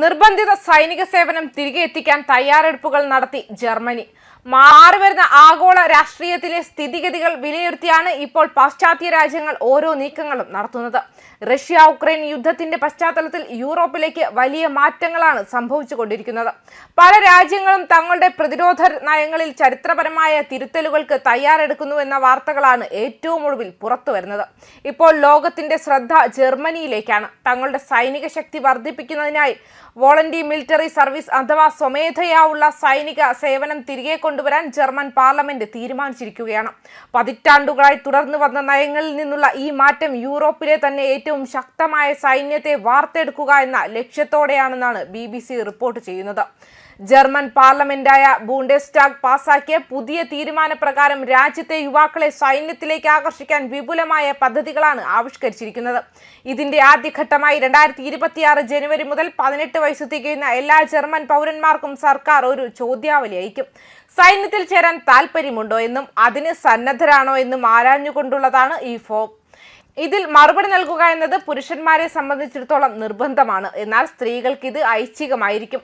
നിർബന്ധിത സൈനിക സേവനം തിരികെ എത്തിക്കാൻ തയ്യാറെടുപ്പുകൾ നടത്തി ജർമ്മനി. മാറിവരുന്ന ആഗോള രാഷ്ട്രീയത്തിലെ സ്ഥിതിഗതികൾ വിലയിരുത്തിയാണ് ഇപ്പോൾ പാശ്ചാത്യ രാജ്യങ്ങൾ ഓരോ നീക്കങ്ങളും നടത്തുന്നത്. റഷ്യ ഉക്രൈൻ യുദ്ധത്തിന്റെ പശ്ചാത്തലത്തിൽ യൂറോപ്പിലേക്ക് വലിയ മാറ്റങ്ങളാണ് സംഭവിച്ചുകൊണ്ടിരിക്കുന്നത്. പല രാജ്യങ്ങളും തങ്ങളുടെ പ്രതിരോധ നയങ്ങളിൽ ചരിത്രപരമായ തിരുത്തലുകൾക്ക് തയ്യാറെടുക്കുന്നുവെന്ന വാർത്തകളാണ് ഏറ്റവും ഒടുവിൽ പുറത്തുവരുന്നത്. ഇപ്പോൾ ലോകത്തിന്റെ ശ്രദ്ധ ജർമ്മനിയിലേക്കാണ്. തങ്ങളുടെ സൈനിക ശക്തി വർദ്ധിപ്പിക്കുന്നതിനായി വോളണ്ടി മിലിറ്ററി സർവീസ് അഥവാ സ്വമേധയാ സൈനിക സേവനം തിരികെ കൊണ്ടുവരാൻ ജർമ്മൻ പാർലമെന്റ് തീരുമാനിച്ചിരിക്കുകയാണ്. പതിറ്റാണ്ടുകളായി തുടർന്നു വന്ന നയങ്ങളിൽ നിന്നുള്ള ഈ മാറ്റം യൂറോപ്പിലെ തന്നെ ഏറ്റവും ശക്തമായ സൈന്യത്തെ വാർത്തെടുക്കുക എന്ന ലക്ഷ്യത്തോടെയാണെന്നാണ് BBC റിപ്പോർട്ട് ചെയ്യുന്നത്. ജർമ്മൻ പാർലമെന്റായ ബൂണ്ടസ്ടാഗ് പാസാക്കിയ പുതിയ തീരുമാനപ്രകാരം രാജ്യത്തെ യുവാക്കളെ സൈന്യത്തിലേക്ക് ആകർഷിക്കാൻ വിപുലമായ പദ്ധതികളാണ് ആവിഷ്കരിച്ചിരിക്കുന്നത്. ഇതിന്റെ ആദ്യഘട്ടമായി 2026 ജനുവരി മുതൽ 18 വയസ്സ് തികയുന്ന എല്ലാ ജർമ്മൻ പൗരന്മാർക്കും സർക്കാർ ഒരു ചോദ്യാവലി അയക്കും. സൈന്യത്തിൽ ചേരാൻ താല്പര്യമുണ്ടോ എന്നും അതിന് സന്നദ്ധരാണോ എന്നും ആരാഞ്ഞുകൊണ്ടുള്ളതാണ് ഈ ഫോം. ഇതിൽ മറുപടി നൽകുക എന്നത് പുരുഷന്മാരെ സംബന്ധിച്ചിടത്തോളം നിർബന്ധമാണ്. എന്നാൽ സ്ത്രീകൾക്ക് ഇത് ഐച്ഛികമായിരിക്കും.